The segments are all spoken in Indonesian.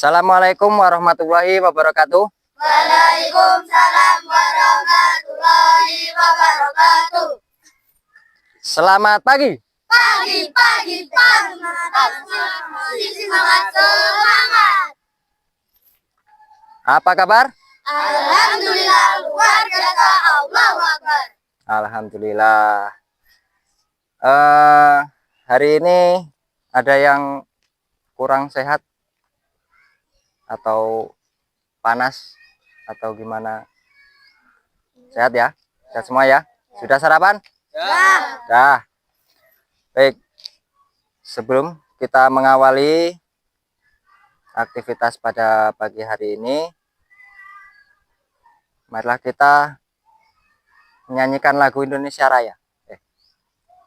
Assalamualaikum warahmatullahi wabarakatuh. Waalaikumsalam warahmatullahi wabarakatuh. Selamat pagi. Pagi. Semangat. Apa kabar? Alhamdulillah, luar biasa. Allahu Akbar. Alhamdulillah. Hari ini ada yang kurang sehat atau panas atau gimana? Sehat ya? Sehat semua ya? Sudah sarapan? Ya. Dah. Baik. Sebelum kita mengawali aktivitas pada pagi hari ini, marilah kita menyanyikan lagu Indonesia Raya.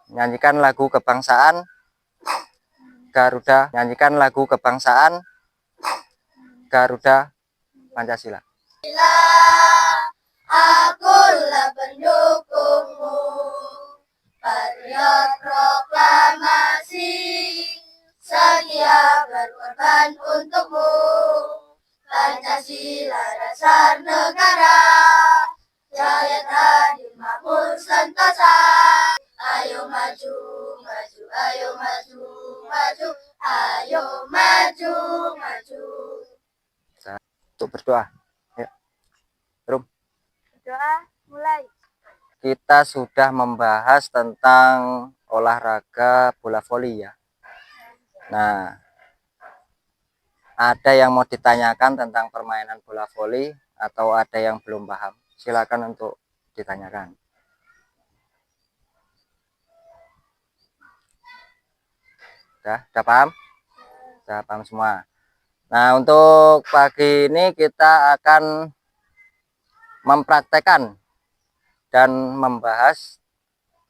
Menyanyikan lagu kebangsaan Garuda, nyanyikan lagu kebangsaan Garuda Pancasila. Akulah pendukungmu, patriot proklamasi, setia berkorban untukmu. Pancasila dasar negara, jaya adil makmur sentosa. Ayo maju, ayo maju, ayo maju. Untuk berdoa. Ya. Rum. Doa mulai. Kita sudah membahas tentang olahraga bola voli ya. Nah, ada yang mau ditanyakan tentang permainan bola voli atau ada yang belum paham? Silakan untuk ditanyakan. Udah paham? Udah paham semua. Nah, untuk pagi ini kita akan mempraktekkan dan membahas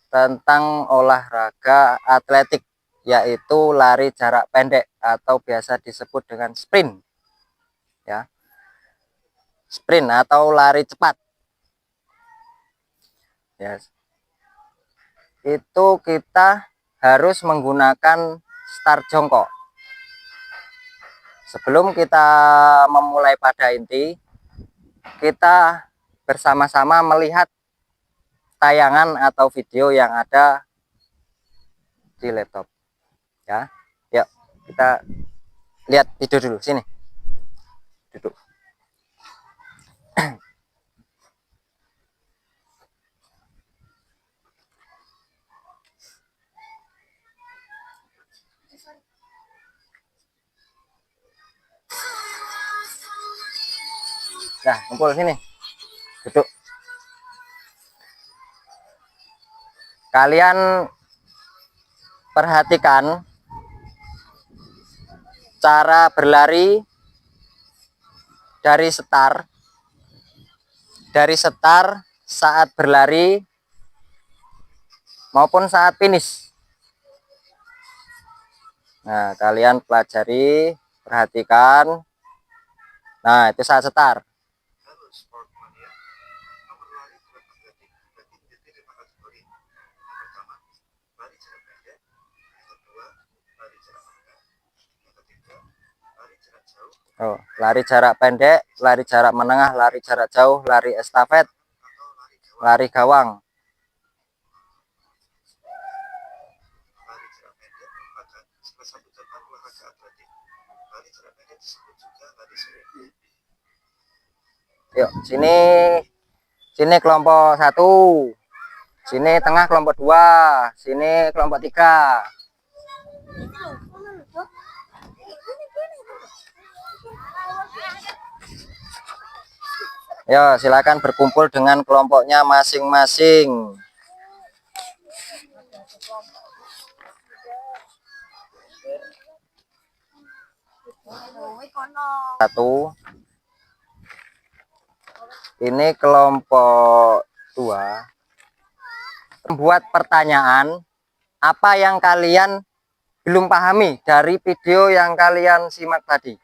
tentang olahraga atletik, yaitu lari jarak pendek atau biasa disebut dengan sprint. Ya. Sprint atau lari cepat. Ya. Itu kita harus menggunakan start jongkok. Sebelum kita memulai pada inti, kita bersama-sama melihat tayangan atau video yang ada di laptop. Ya, yuk kita lihat video dulu. Sini, duduk. Nah, kumpul sini, duduk. Kalian perhatikan cara berlari dari setar saat berlari maupun saat finish. Nah, kalian pelajari, perhatikan. Nah, itu saat setar. Oh, lari jarak pendek, lari jarak menengah, lari jarak jauh, lari estafet, lari gawang. Yuk, sini kelompok 1, sini tengah kelompok 2, sini kelompok 3. Ya, silakan berkumpul dengan kelompoknya masing-masing. Satu. Ini kelompok 2. Membuat pertanyaan apa yang kalian belum pahami dari video yang kalian simak tadi.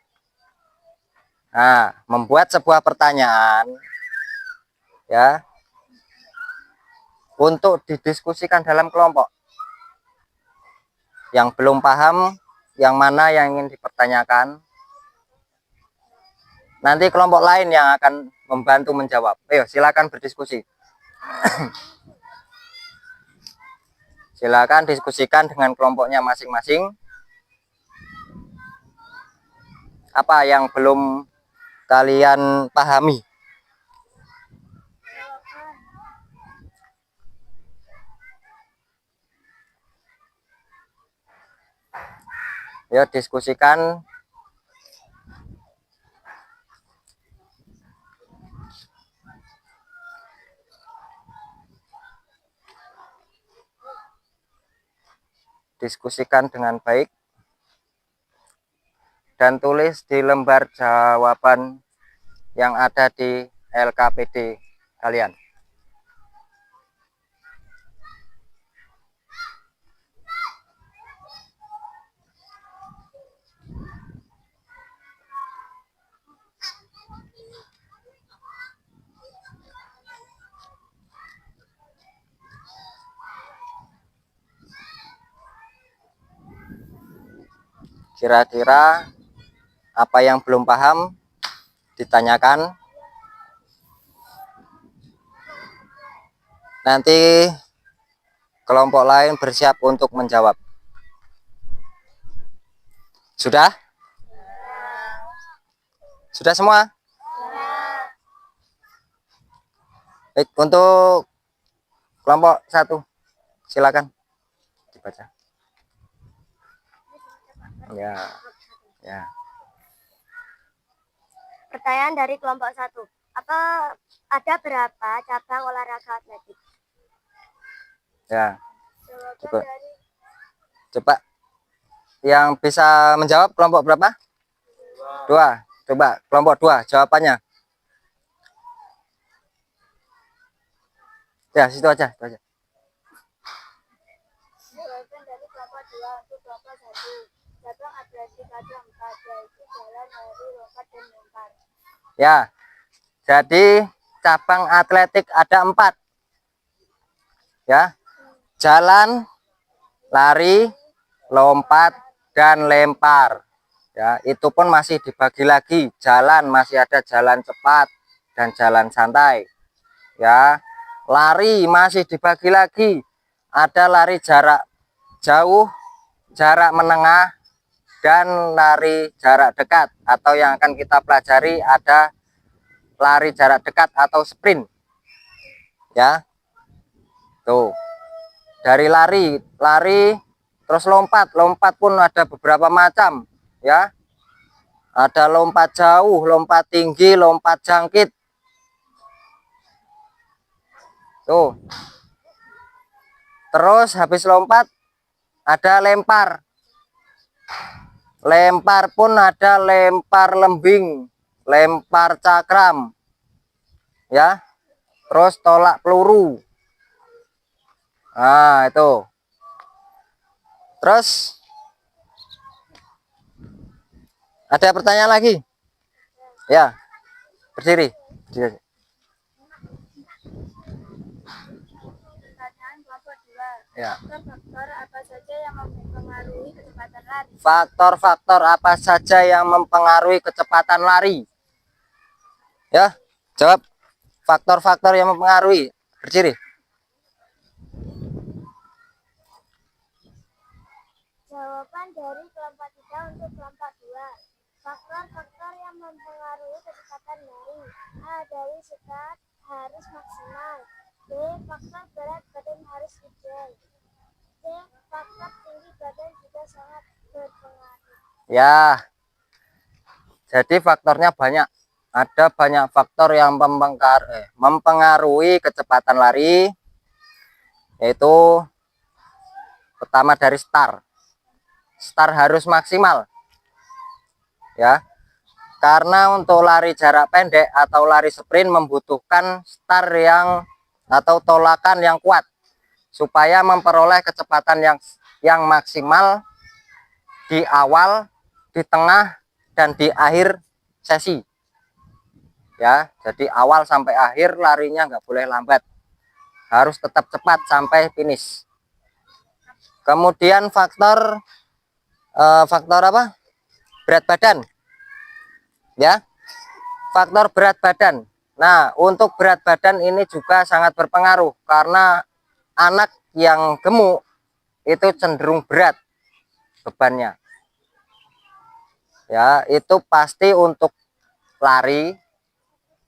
Nah, membuat sebuah pertanyaan ya untuk didiskusikan dalam kelompok. Yang belum paham, yang mana yang ingin dipertanyakan, Nanti kelompok lain yang akan membantu menjawab. Ayo, silakan berdiskusi. Silakan diskusikan dengan kelompoknya masing-masing. Apa yang belum kalian pahami? Ya, diskusikan. Diskusikan dengan baik. Dan tulis di lembar jawaban yang ada di LKPD kalian. Kira-kira apa yang belum paham ditanyakan. Nanti kelompok lain bersiap untuk menjawab. Sudah? Sudah semua? Baik, untuk kelompok 1 silakan dibaca. Ya. Ya. Pertanyaan dari kelompok 1. Apa ada berapa cabang olahraga atletik? Ya. Jawaban dari Coba yang bisa menjawab kelompok berapa? 2. Coba kelompok 2 jawabannya. Ya, situ aja, itu aja. jawaban dari kelompok 2 untuk kelompok 1. Cabang atletik ada 4, yaitu jalan, lari, lompat, dan lempar. Ya. Jadi cabang atletik ada 4. Ya. Jalan, lari, lompat, dan lempar. Ya, itu pun masih dibagi lagi. Jalan masih ada jalan cepat dan jalan santai. Ya. Lari masih dibagi lagi. Ada lari jarak jauh, jarak menengah, dan lari jarak dekat. Atau yang akan kita pelajari ada lari jarak dekat atau sprint. Ya. Tuh. Dari lari terus lompat pun ada beberapa macam, ya. Ada lompat jauh, lompat tinggi, lompat jangkit. Tuh. Terus habis lompat ada lempar. Lempar pun ada lempar lembing, lempar cakram. Ya. Terus tolak peluru. Nah, itu. Terus ada pertanyaan lagi? Ya. Berdiri. Pertanyaan kelompok 2. Ya. Faktor apa saja yang mempengaruhi kecepatan lari? Faktor-faktor apa saja yang mempengaruhi kecepatan lari? Ya, jawab. Faktor-faktor yang mempengaruhi. Berdiri. Jawaban dari kelompok 3 untuk kelompok 2. Faktor-faktor yang mempengaruhi kecepatan lari. A. Dari start harus maksimal. B. Faktor berat badan harus ideal. C. Faktor tinggi badan juga sangat berpengaruh. Ya. Jadi faktornya banyak. Ada banyak faktor yang mempengaruhi kecepatan lari. Yaitu pertama dari start. Start harus maksimal. Ya. Karena untuk lari jarak pendek atau lari sprint membutuhkan start atau tolakan yang kuat supaya memperoleh kecepatan yang maksimal di awal, di tengah, dan di akhir sesi. Ya, jadi awal sampai akhir larinya nggak boleh lambat, harus tetap cepat sampai finish. Kemudian faktor apa? Berat badan. Ya, faktor berat badan. Nah, untuk berat badan ini juga sangat berpengaruh karena anak yang gemuk itu cenderung berat bebannya. Ya, itu pasti untuk lari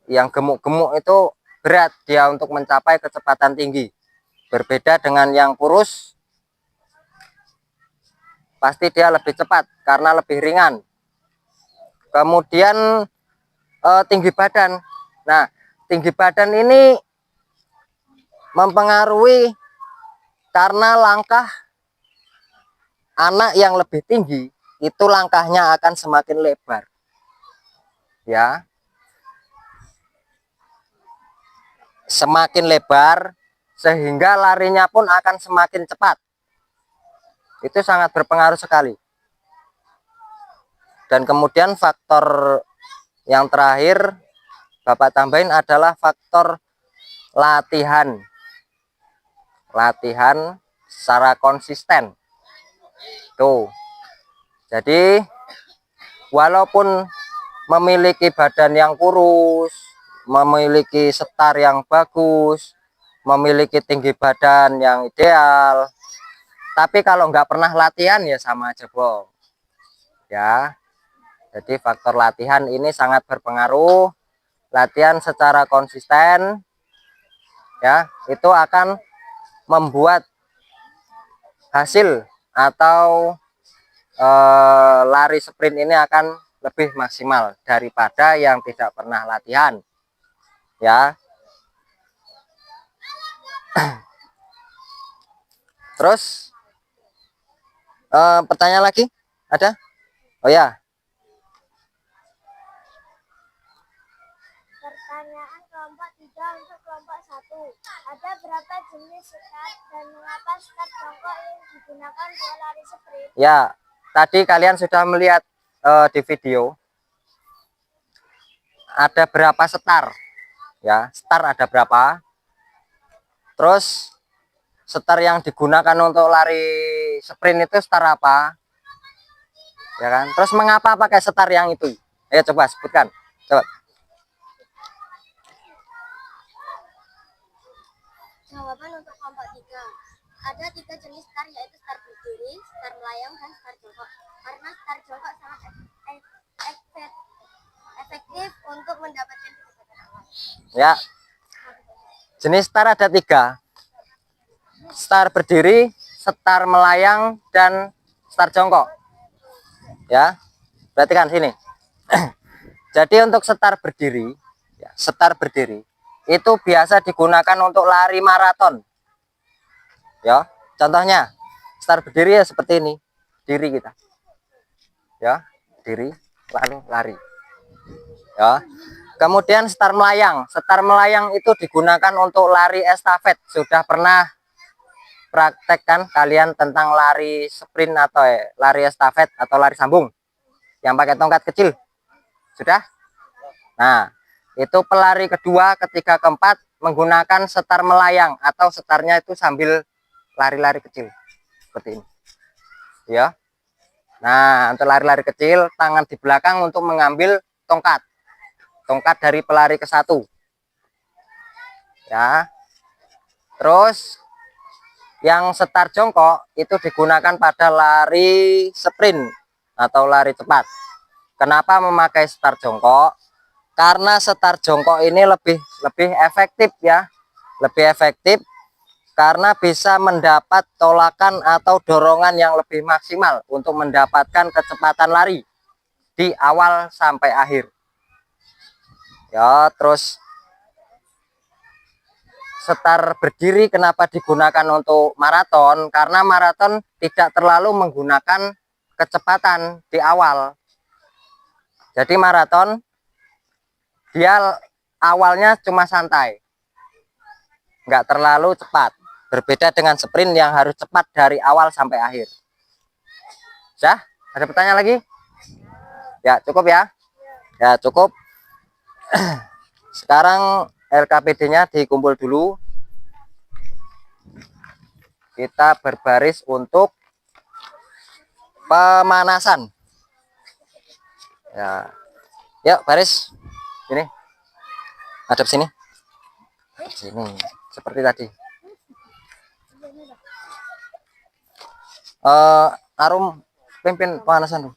yang gemuk-gemuk itu berat dia untuk mencapai kecepatan tinggi. Berbeda dengan yang kurus, pasti dia lebih cepat karena lebih ringan. Kemudian tinggi badan. Nah, tinggi badan ini mempengaruhi karena langkah anak yang lebih tinggi itu langkahnya akan semakin lebar. Ya. Semakin lebar sehingga larinya pun akan semakin cepat. Itu sangat berpengaruh sekali. Dan kemudian faktor yang terakhir Bapak tambahin adalah faktor latihan. Latihan secara konsisten. Tuh. Jadi walaupun memiliki badan yang kurus, memiliki setar yang bagus, memiliki tinggi badan yang ideal, tapi kalau nggak pernah latihan ya sama aja bohong. Ya, jadi faktor latihan ini sangat berpengaruh. Latihan secara konsisten, ya, itu akan membuat hasil atau lari sprint ini akan lebih maksimal daripada yang tidak pernah latihan. Ya. Terus pertanyaan lagi ada? Oh ya. Pertanyaan kelompok 3 untuk kelompok 1. Ada berapa jenis start dan mengapa start jongkok yang digunakan untuk lari sprint? Ya, tadi kalian sudah melihat di video. Ada berapa setar? Ya, setar ada berapa? Terus setar yang digunakan untuk lari sprint itu setar apa? Ya kan? Terus mengapa pakai setar yang itu? Ayo coba sebutkan. Coba. Jawaban untuk kelompok 3. Ada 3 jenis start, yaitu start berdiri, start melayang, dan start jongkok. Karena start jongkok sangat efektif untuk mendapatkan kecepatan awal. Ya. Jenis start ada 3. Start berdiri, start melayang, dan start jongkok. Ya. Perhatikan sini. Jadi untuk start berdiri, ya, start berdiri itu biasa digunakan untuk lari maraton. Ya, contohnya start berdiri ya seperti ini, diri kita. Ya, diri lalu lari. Ya. Kemudian start melayang. Start melayang itu digunakan untuk lari estafet. Sudah pernah praktekkan kalian tentang lari sprint atau lari estafet atau lari sambung yang pakai tongkat kecil? Sudah? Nah, itu pelari kedua, ketiga, keempat menggunakan setar melayang atau setarnya itu sambil lari-lari kecil seperti ini. Ya. Nah, untuk lari-lari kecil, tangan di belakang untuk mengambil tongkat. Tongkat dari pelari ke satu. Ya. Terus yang setar jongkok itu digunakan pada lari sprint atau lari cepat. Kenapa memakai setar jongkok? Karena setar jongkok ini lebih efektif ya. Lebih efektif karena bisa mendapat tolakan atau dorongan yang lebih maksimal untuk mendapatkan kecepatan lari di awal sampai akhir. Ya, terus setar berdiri kenapa digunakan untuk maraton? Karena maraton tidak terlalu menggunakan kecepatan di awal. Jadi maraton dia awalnya cuma santai, nggak terlalu cepat. Berbeda dengan sprint yang harus cepat dari awal sampai akhir. Ya, ada pertanyaan lagi? Ya, cukup ya. Ya, cukup. Sekarang LKPD-nya dikumpul dulu. Kita berbaris untuk pemanasan. Ya, yuk baris. Ini hadap sini. Sini seperti tadi. Arum pimpin pemanasan dulu.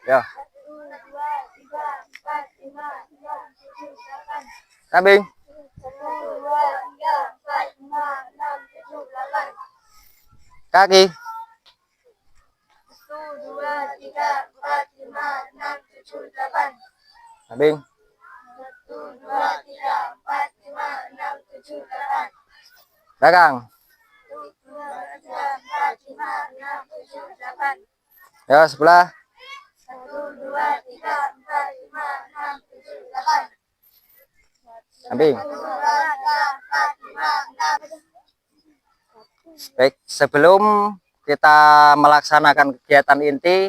Ya. 1, 2, 3, 4, 5, 6, 7, 8. Kambing. 1, 2, 3, 4, 5, 6, 7, 8. Kaki. 1, 2, 3, 4, 5, 6, 7, 8. Kambing. 1, 2, 3, 4, 5, 6, 7, 8. Belakang. 1, 2, 3, 4, 5, 6, 7, 8. Ya, sebelah. 1, 2, 3, 4, 5, 6, 7, 8. Kambing. 1, 2, 3, 4, 5, 6. Baik, sebelum kita melaksanakan kegiatan inti,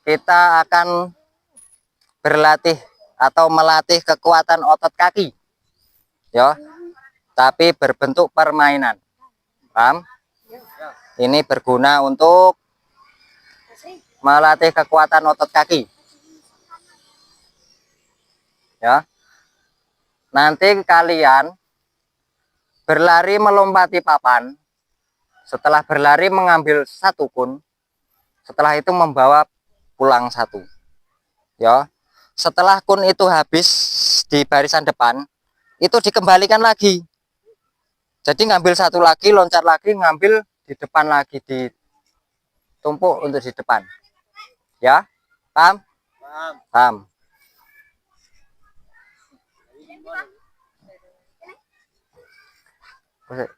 kita akan berlatih atau melatih kekuatan otot kaki. Ya. Tapi berbentuk permainan. Paham? Ini berguna untuk melatih kekuatan otot kaki. Ya. Nanti kalian berlari melompati papan. Setelah berlari mengambil 1 kun. Setelah itu membawa pulang 1. Ya. Setelah kun itu habis di barisan depan, itu dikembalikan lagi. Jadi ngambil 1 lagi, loncat lagi, ngambil di depan lagi, ditumpuk untuk di depan. Ya, paham? Paham.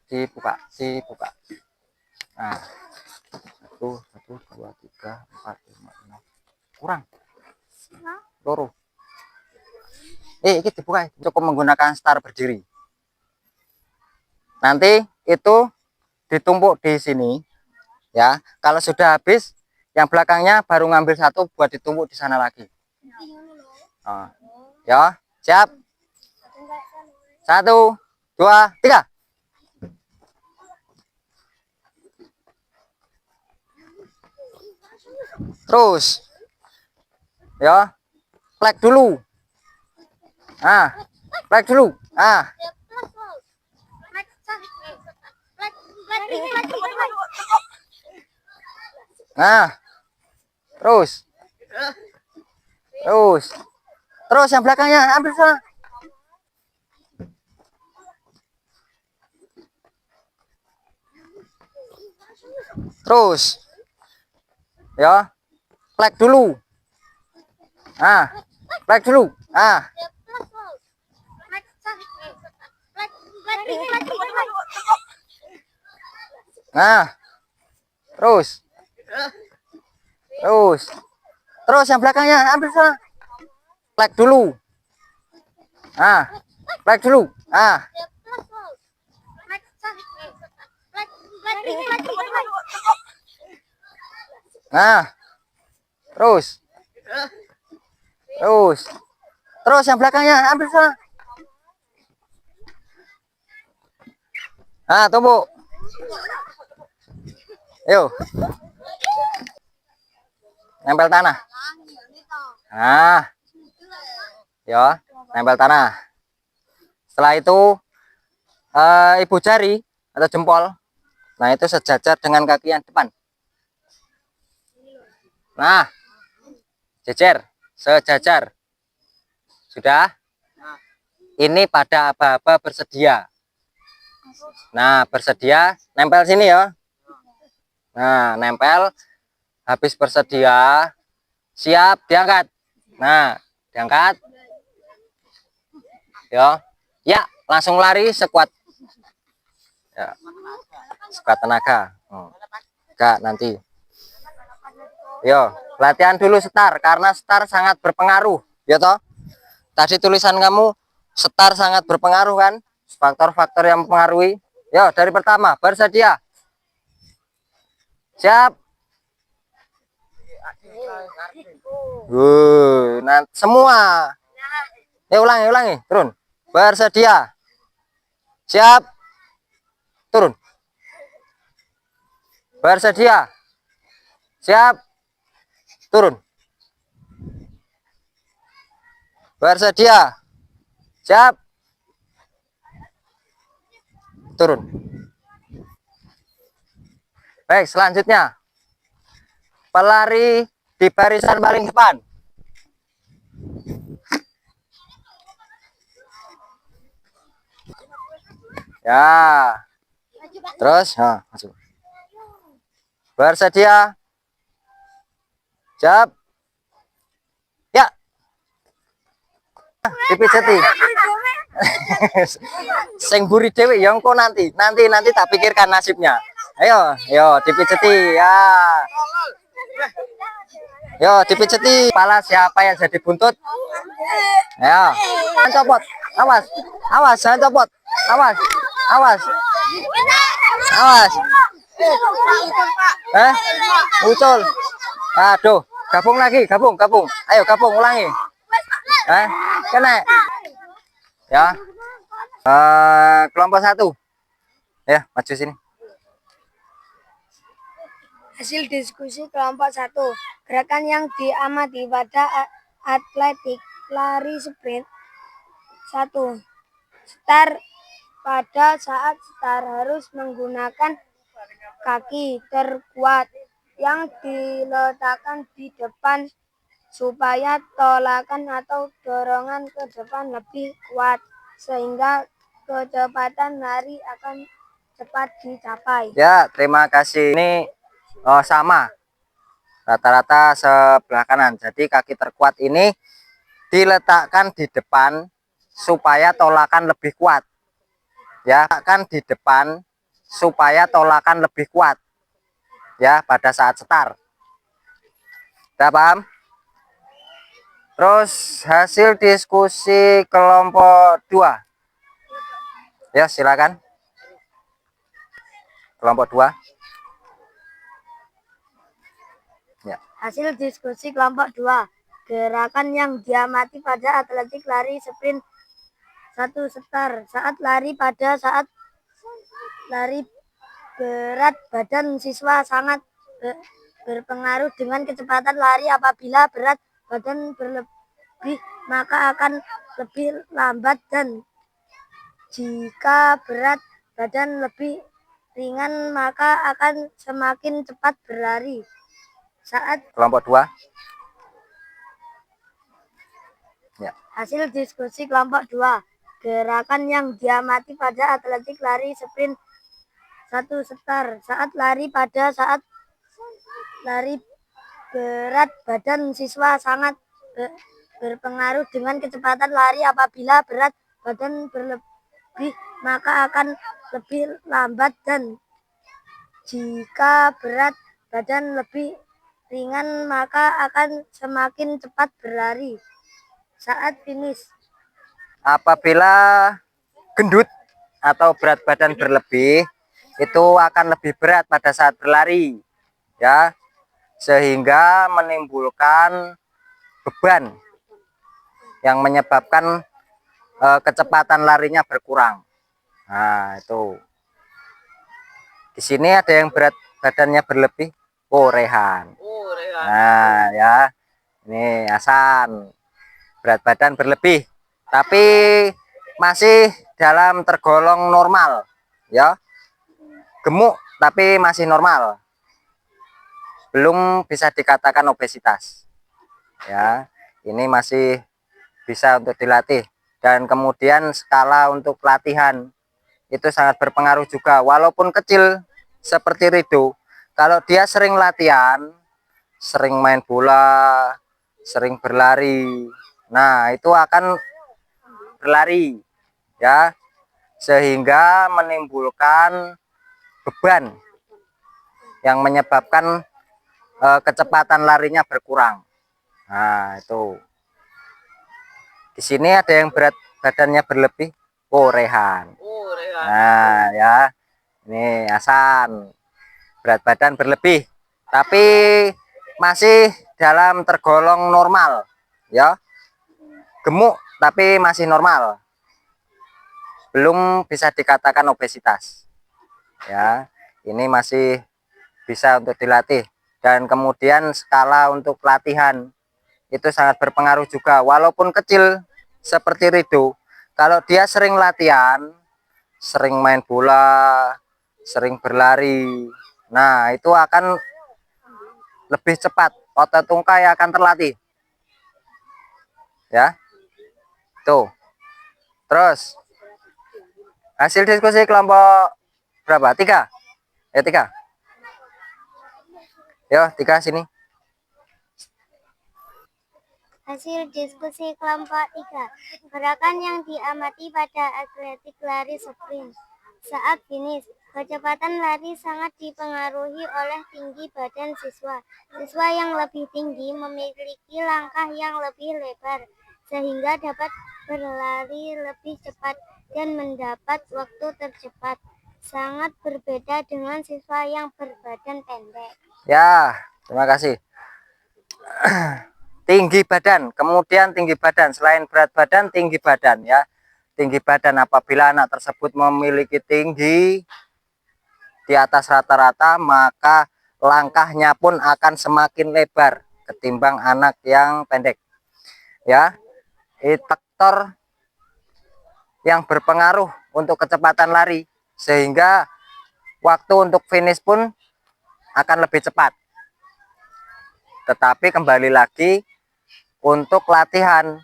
Dibuka. Nah, 1, 2, 3, 4, 5, 6. Kurang. Loro. Ini dibuka cukup menggunakan star berdiri. Nanti itu ditumpuk di sini. Ya, kalau sudah habis, yang belakangnya baru ngambil 1 buat ditumpuk di sana lagi. Nah, ya, siap. 1, 2, 3. Terus, ya, plek dulu. Nah, plek dulu. Nah, nah, terus, yang belakangnya ambil sana. Terus, ya, plek dulu. Nah, plek dulu. Nah, terus yang belakangnya ambil sana. Plek dulu. Nah, plek dulu. Nah, terus yang belakangnya ambil sana. Nah, tumbuk. Yuk, nempel tanah. Nah, ya, nempel tanah. Setelah itu ibu jari atau jempol, nah itu sejajar dengan kaki yang depan. Nah, jejer, sejajar. Sudah. Ini pada aba-aba bersedia. Nah, bersedia, nempel sini ya. Nah, nempel. Habis bersedia, siap, diangkat. Nah, diangkat. Ya, langsung lari sekuat. Ya, sekuat tenaga. Enggak, nanti. Yo, latihan dulu setar, karena setar sangat berpengaruh. Ya toh? Tadi tulisan kamu, setar sangat berpengaruh kan? Faktor-faktor yang mempengaruhi. Yo, dari pertama, bersedia. Siap. Nah, semua. Ulangi, turun. Bersedia. Siap. Turun. Bersedia? Siap. Turun. Bersedia? Siap. Turun. Baik, selanjutnya. Pelari di barisan paling depan. Ya. Terus, nah, masuk. Bersedia? Siap. Ya. Dipijeti. Sing buri dewe ya engko nanti tak pikirkan nasibnya. Ayo dipijeti ya. Yo dipijeti. Kepala siapa yang jadi buntut? Ayo. Jangan copot. Awas. Awas jangan copot. Awas. Awas. Awas. Ucul. Aduh, gabung lagi, gabung. Ayo gabung ulangi. Kena. Ya. Kelompok 1. Ya, maju sini. Hasil diskusi kelompok 1. Gerakan yang diamati pada atletik lari sprint. 1. Start. Pada saat start harus menggunakan kaki terkuat yang diletakkan di depan supaya tolakan atau dorongan ke depan lebih kuat sehingga kecepatan lari akan cepat dicapai. Ya, terima kasih. Ini sama rata-rata sebelah kanan. Jadi kaki terkuat ini diletakkan di depan supaya tolakan lebih kuat. Ya, kan di depan supaya tolakan lebih kuat. Ya, pada saat start. Udah paham? Terus hasil diskusi kelompok 2. Ya, silakan. Kelompok 2. Ya. Hasil diskusi kelompok 2. Gerakan yang diamati pada atletik lari sprint. 1. Start. Saat lari pada saat lari berat badan siswa sangat berpengaruh dengan kecepatan lari. Apabila berat badan berlebih maka akan lebih lambat, dan jika berat badan lebih ringan maka akan semakin cepat berlari. Saat Kelompok 2. Ya. Hasil diskusi kelompok 2. Gerakan yang diamati pada atletik lari sprint. 1. Start. Saat lari pada saat lari berat badan siswa sangat berpengaruh dengan kecepatan lari. Apabila berat badan berlebih maka akan lebih lambat, dan jika berat badan lebih ringan maka akan semakin cepat berlari. Saat finish. Apabila gendut atau berat badan berlebih, itu akan lebih berat pada saat berlari, ya, sehingga menimbulkan beban yang menyebabkan kecepatan larinya berkurang. Nah, itu. Di sini ada yang berat badannya berlebih. Oh, Rehan. Nah, ya. Ini Hasan. Berat badan berlebih, tapi masih dalam tergolong normal, ya. Gemuk tapi masih normal. Belum bisa dikatakan obesitas. Ya, ini masih bisa untuk dilatih, dan kemudian skala untuk latihan itu sangat berpengaruh juga. Walaupun kecil seperti Rido, kalau dia sering latihan, sering main bola, sering berlari, nah itu akan berlari, ya, sehingga menimbulkan beban yang menyebabkan kecepatan larinya berkurang. Nah, itu. Di sini ada yang berat badannya berlebih. Oh, Rehan. Nah, ya. Ini Hasan. Berat badan berlebih, tapi masih dalam tergolong normal, ya. Gemuk tapi masih normal. Belum bisa dikatakan obesitas. Ya, ini masih bisa untuk dilatih. Dan kemudian skala untuk latihan itu sangat berpengaruh juga, walaupun kecil seperti Rido. Kalau dia sering latihan, sering main bola, sering berlari, nah itu akan lebih cepat, otot tungkai akan terlatih ya. Tuh, terus hasil diskusi kelompok berapa? 3 ya, 3. Yo, 3 sini. Hasil diskusi kelompok 3. Gerakan yang diamati pada atletik lari sprint. Saat finish, kecepatan lari sangat dipengaruhi oleh tinggi badan siswa. Siswa yang lebih tinggi memiliki langkah yang lebih lebar, sehingga dapat berlari lebih cepat dan mendapat waktu tercepat. Sangat berbeda dengan siswa yang berbadan pendek. Ya, terima kasih. Tinggi badan, kemudian tinggi badan, selain berat badan, tinggi badan ya. Tinggi badan, apabila anak tersebut memiliki tinggi di atas rata-rata, maka langkahnya pun akan semakin lebar ketimbang anak yang pendek ya. Faktor yang berpengaruh untuk kecepatan lari, sehingga waktu untuk finish pun akan lebih cepat. Tetapi kembali lagi untuk latihan,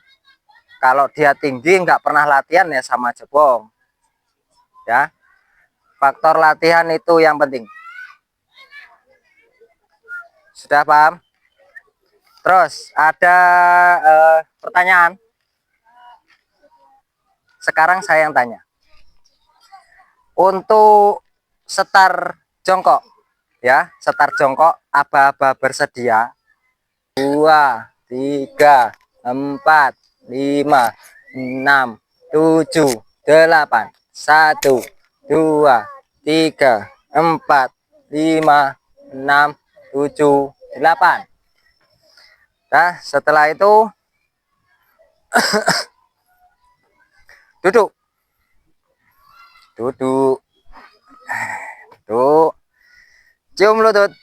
kalau dia tinggi nggak pernah latihan ya sama aja bohong ya. Faktor latihan itu yang penting. Sudah paham? Terus ada pertanyaan. Sekarang saya yang tanya. Untuk setar jongkok ya, setar jongkok, aba-aba bersedia. 2, 3, 4, 5, 6, 7, 8. 1, 2, 3, 4, 5, 6, 7, 8. Nah, setelah itu duduk. Duduk. Tuh. Cium lutut.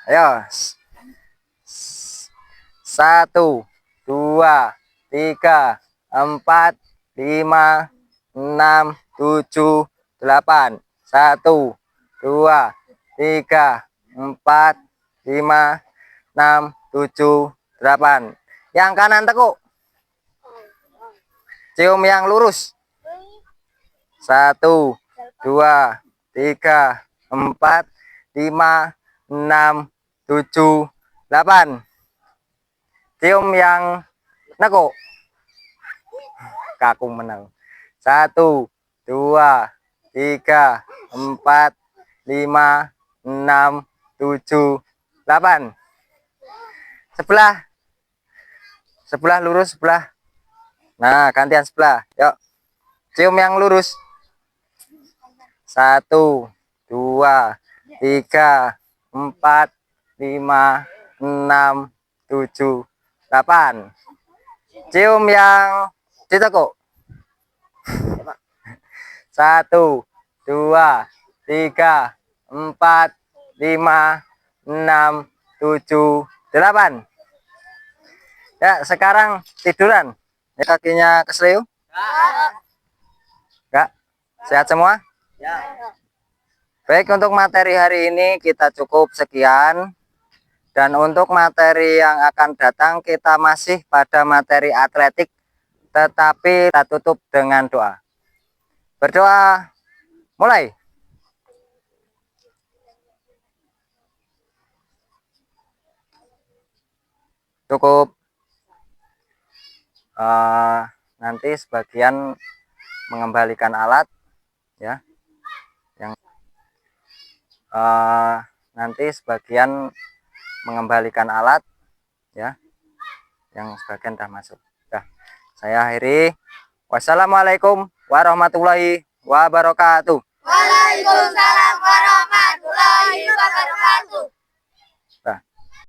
Ayo. 1, 2, 3, 4, 5, 6, 7, 8. 1, 2, 3, 4, 5, 6, 7, 8. Yang kanan tekuk. Cium yang lurus. 1, 2, 3, 4, 5, 6, 7, 8. Cium yang nekuk. Kaku menang. 1, 2, 3, 4, 5, 6, 7, 8. Sebelah lurus, sebelah. Nah, gantian sebelah. Yuk. Cium yang lurus. 1, 2, 3, 4, 5, 6, 7, 8. Cium yang ditekuk. 1, 2, 3, 4, 5, 6, 7, 8. Ya, sekarang tiduran. Ya, kakinya keseleo? Enggak. Sehat semua? Ya. Baik, untuk materi hari ini kita cukup sekian. Dan untuk materi yang akan datang kita masih pada materi atletik, tetapi kita tutup dengan doa. Berdoa, mulai. Cukup. Nanti sebagian mengembalikan alat ya. Yang nanti sebagian mengembalikan alat ya. Yang sebagian sudah masuk. Nah, saya akhiri. Wassalamualaikum warahmatullahi wabarakatuh. Waalaikumsalam warahmatullahi wabarakatuh.